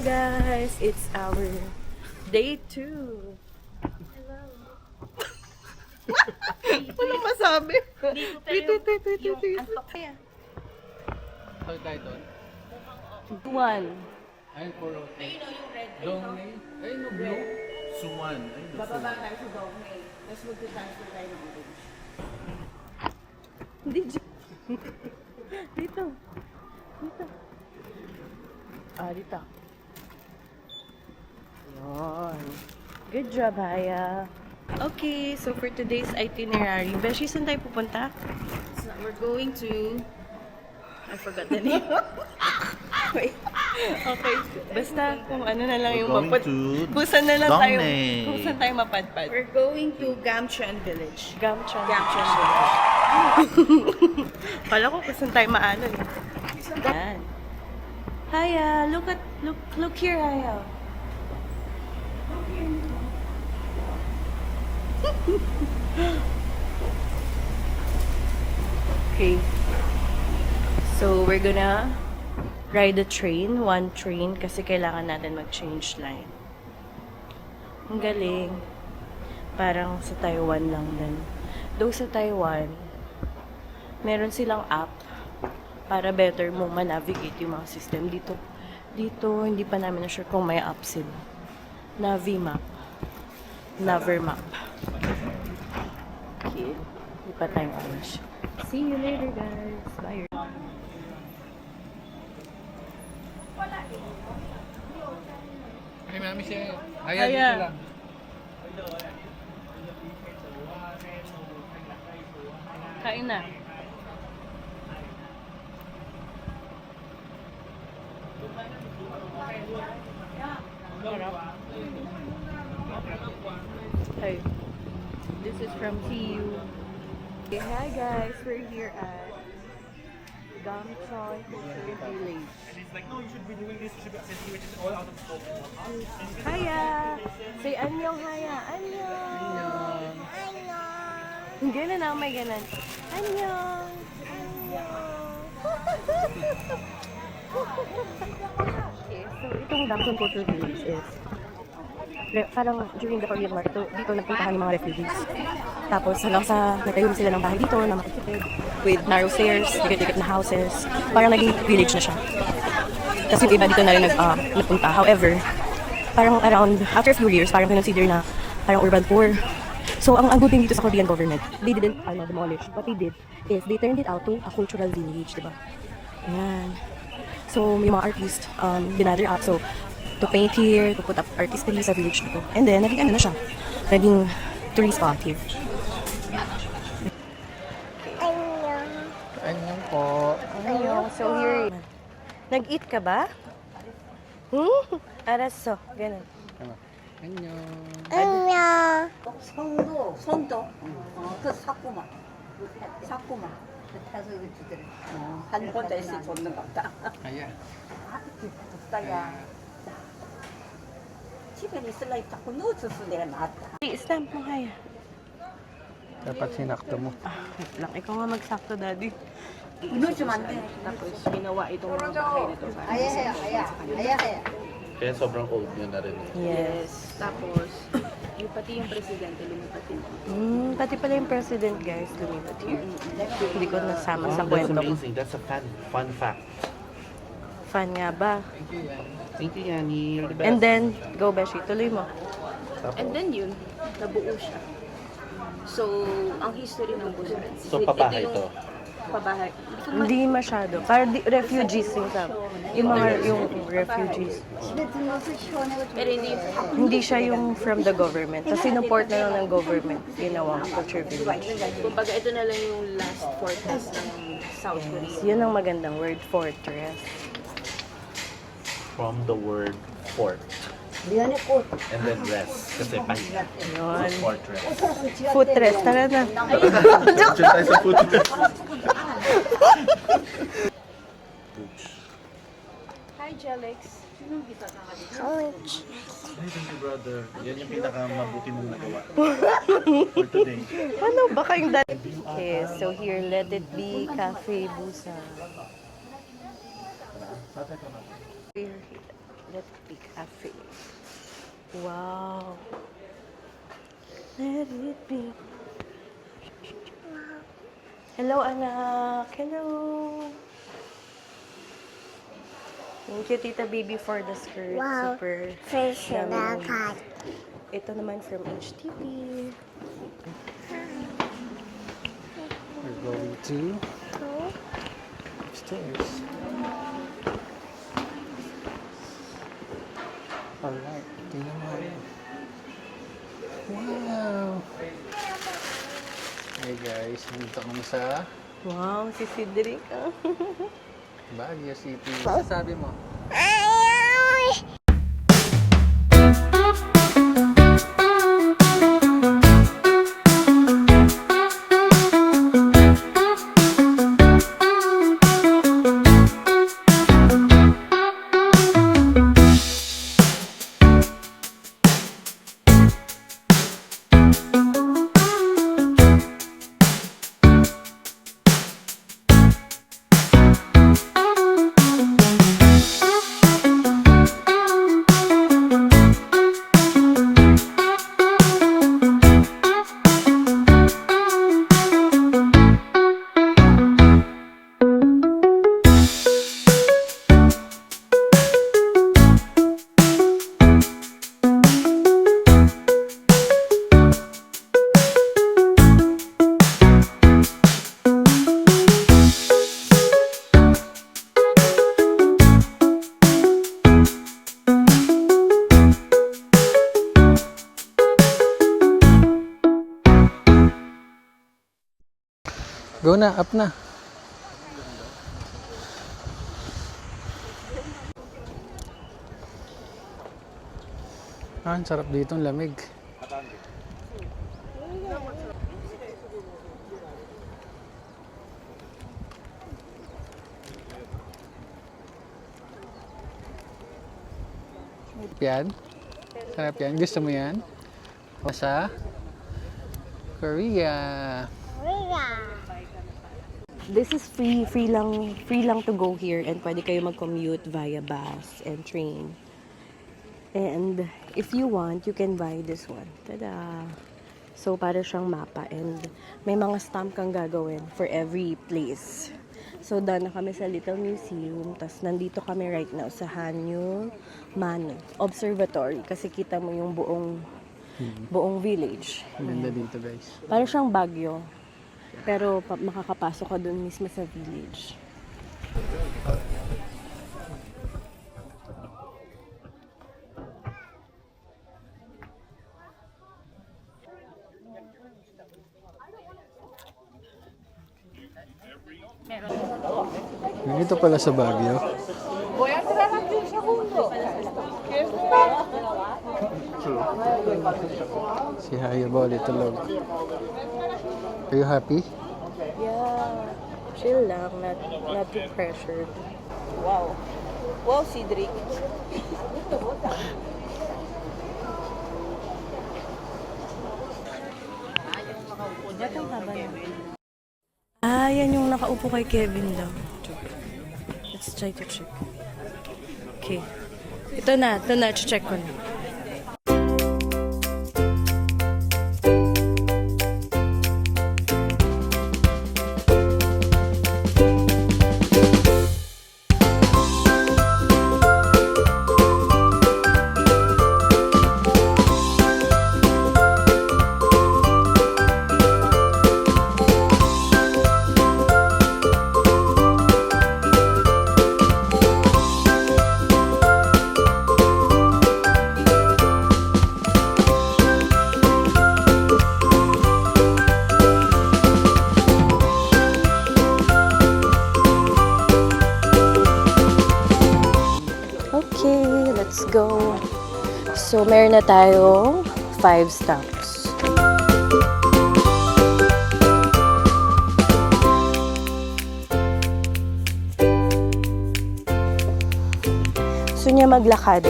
guys, it's our day 2. Hello. Walang masabi. Wait. Tawag tayo doon? 1. Ayun, 403. Dongnay. Ayun, no, blue. Suwan. Ayun, no, Bababa tayo sa Dongnay. Tapos magta-transfer tayo ng village. Hindi dito. Dito. Yun. Good job, Haya. Okay, so for today's itinerary, Beshi, saan tayo pupunta? So we're going to... I forgot the name. Wait. Okay. Basta kung ano na lang yung kung saan na lang tayo, kung saan tayo mapadpad. We're going to Gamchan Village. Gamchan. Village. Kala ko kung saan tayo maanon. Yan. Haya, look here, Haya. Okay. So, we're gonna ride the train, one train, kasi kailangan natin mag-change line. Ang galing. Parang sa Taiwan lang din. Though sa Taiwan, meron silang app para better mo ma-navigate yung mga system. Dito, hindi pa namin na sure kung may app sila. Navi Map. Naver Map. Okay. Hindi pa tayong oras. See you later, guys. Bye. Ay, mami siya. Haya. Dito lang. Kain na. Hey, this is from TU. Okay, hi guys, we're here at Gamchon Cultural Village. And it's like, no, you should be doing this, you should be accentuating it all out of scope. Haya! Say annyeong, Haya! Annyeong! Annyeong! Ganun na, may ganun. Annyeong! Annyeong! Okay, so itong Gamchon Cultural Village is parang during the Korean War, dito nagpuntahan yung mga refugees. Tapos hanggang sa nagtayo sila ng bahay dito na makikitid with narrow stairs, dikit-dikit na houses. Parang naging village na siya. Kasi yung iba dito na rin nagpunta. However, parang around, after a few years, parang consider na parang urban poor. So, ang good thing dito sa Korean government, they didn't demolish. What they did is they turned it out to a cultural village, diba? Ayan. So, yung mga artists, binother up. So, to paint here, to put up artistry sa village dito. And then, naging ano na siya. Naging tourist spot here. Anyong po. Ayun, so here. Nag-eat ka ba? Araso, ganun. Anyong. 손도 그 샀구만 그래서 이거 주더래 한 번씩 줬는 것 같다 Haya. 줬다야 집에 있으려고 자꾸 넣어줬어 내가 놨다 Stamp mo, Haya. Dapat sinakto mo. Wait lang, ikaw nga magsakto, Daddy. 넣어주면 안돼 Tapos, ginawa itong mga bahay na to. 아야해 Kaya sobrang old nyo na rin eh. Yes. Tapos, yung pati yung presidente lumipat din. Pati pala yung president, guys, lumipat here. Hindi ko nasama sa That's kwento ko. amazing. That's a fun fact. Fun nga ba? Thank you, Yanni. You're the best. And then, go, Beshi, tuloy mo. And then yun, nabuo siya. So, ang history ng Busan. So, pabahay to. Pabahay. Hindi masyado. Para refugees yung sabi. Yung mga refugees. Pero hindi Hindi siya yung from the government. Kasi sinuport na lang ng government. Ginawang culture village. kumbaga ito na lang yung last fortress ng South Korea. Yun ang magandang word, fortress. From the word fort. And then rest. Kasi pahinga. Yun. Fortress. Footrest. Tara na. Diyan tayo sa footrest. Hi, Jelix. Ay, thank you, brother. Yan yung pinaka-mabuti mong nagawa. For today. Ano ba kayong dati? Okay, so here, Let It Be Cafe Busan. We're here. Let it be cafe. Wow. Let it be. Hello, anak. Hello. Thank you, Tita Baby, for the skirt. Wow. Super Fish in the yummy. pot. Ito naman from HTV. We're going to upstairs. Alright, tingnan mo. Wow! Hey guys, nandito kami sa Wow, si Cedric. Baguio City. Sasabi mo? Go na, up na. Ang sarap dito, ang lamig. Yan. Sarap yan. Gusto mo yan? Sa Korea. This is free lang to go here, and pwede kayo mag-commute via bus and train. And if you want, you can buy this one. Tada! So, para siyang mapa, and may mga stamp kang gagawin for every place. So, done na kami sa Little Museum, tas nandito kami right now sa Hanyu Man Observatory, kasi kita mo yung buong village. Ganda dito, guys. Para siyang Baguio. Pero makakapasok ka dun mismo sa village. Dito pala sa Baguio. Si Hayabol, tulog. Are you happy? Yeah. Chill lang, not too pressured. Wow. Wow, Cedric. Ba't ang haba na? Ah, yan yung nakaupo kay Kevin daw. Let's try to check. Okay. Ito na, check ko na. Okay, let's go. So, meron na tayong 5 stops. Gusto niya maglakad.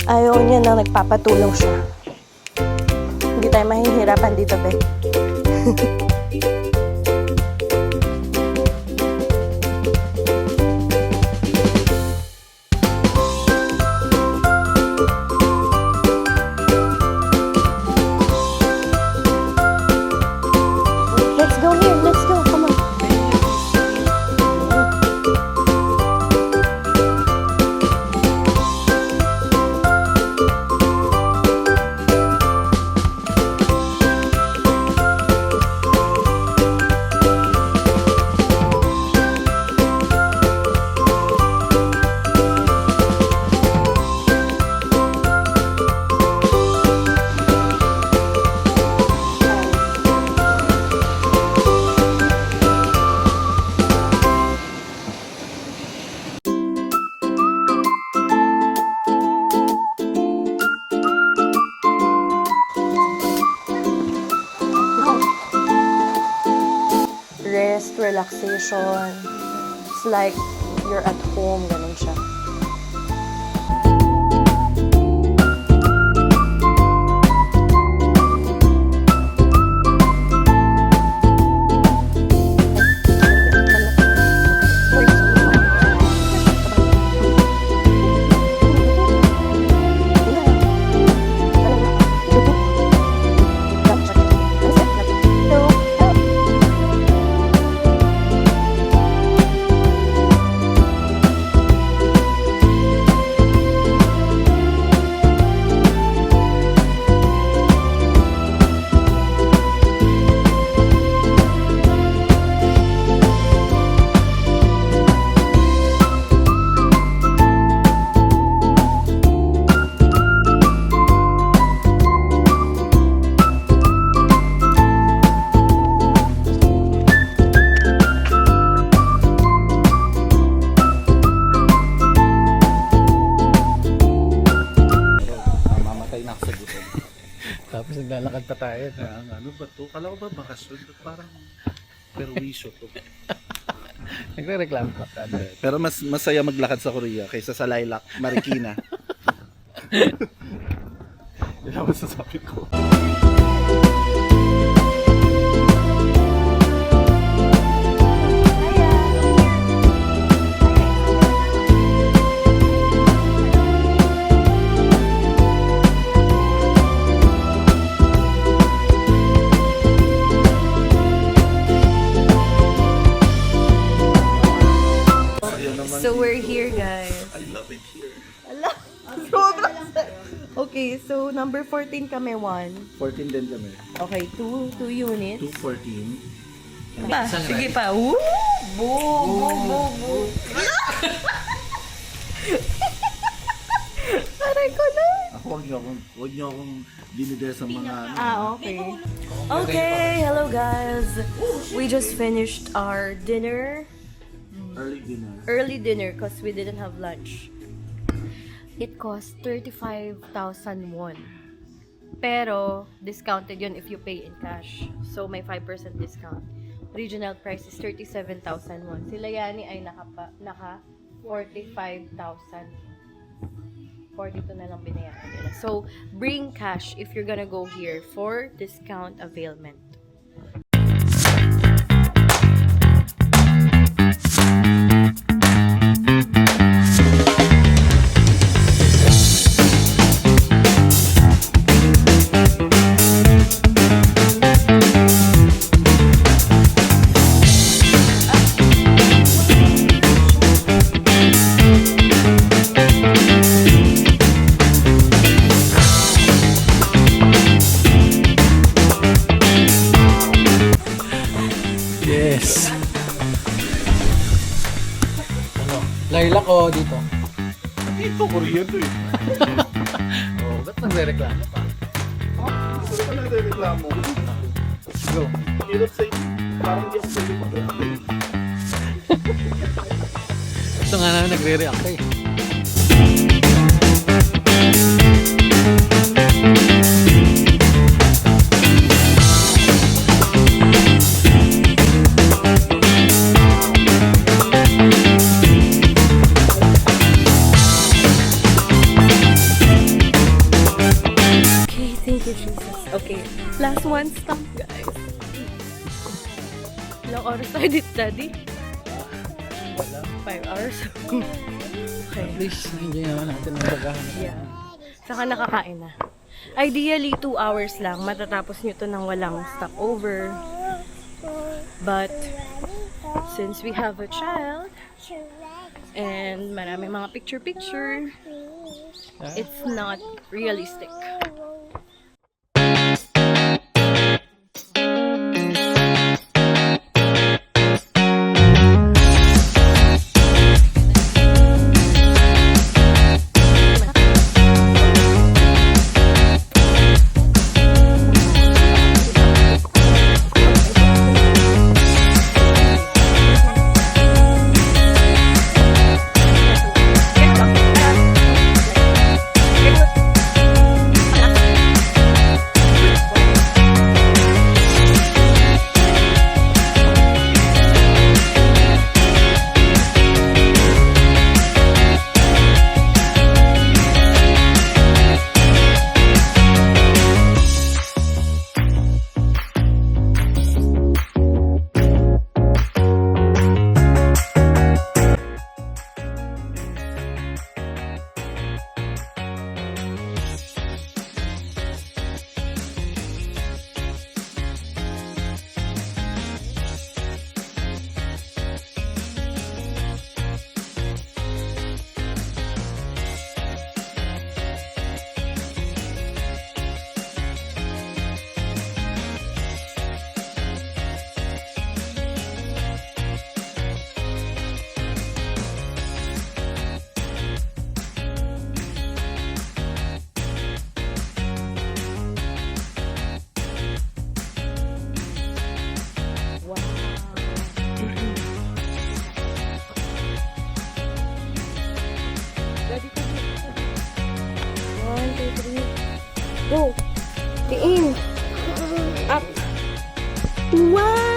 Ayaw niya na nagpapatulong siya. Hindi tayo mahihirapan dito, be. relaxation. It's like you're at home, ganun siya. Mamatay na ako sa gutom. Tapos naglalakad pa tayo. Kaya nga, ano ba to? Kala ko ba bakasyon? Parang perwisyo to. Nagre-reklamo pa. Pero mas masaya maglakad sa Korea kaysa sa Lilac, Marikina. Yan ang masasabi ko. So we're here, guys. I love it here. Okay, so number 14 kami, 1. 14 din kami. Okay, 2 units. 214. Pa, sige pa. Woo! Boo! Boo! Boo! Aray ko na! Ako, huwag niyo akong dinider sa mga ano. Okay. Okay, hello guys. We just finished our dinner. Early dinner because we didn't have lunch. It cost 35,000 won. Pero, discounted yun if you pay in cash. So, may 5% discount. Original price is 37,000 won. Sila Yani ay naka 45,000. 42 na lang binayaran nila. So, bring cash if you're gonna go here for discount availment. Yes. Ano? Lilac o dito? Dito, Korean to eh. Oh, ba't nagre-reklamo pa? Ano ka nagre-reklamo? Go. Hirap sa inyo. Parang di ako sa inyo mag-reklamo. Ito nga namin nagre-react eh. Okay, thank you, Jesus. Okay, last one stop, guys. Ilang oras tayo dito, Daddy? 5 hours. Okay. At least, enjoy naman natin ang bagahan. Yeah. Saka nakakain na. Ideally, 2 hours lang. Matatapos nyo to ng walang stopover. But, since we have a child, and marami mga picture-picture, it's not realistic. 2, 3. Go. Tiin. Up. Wow!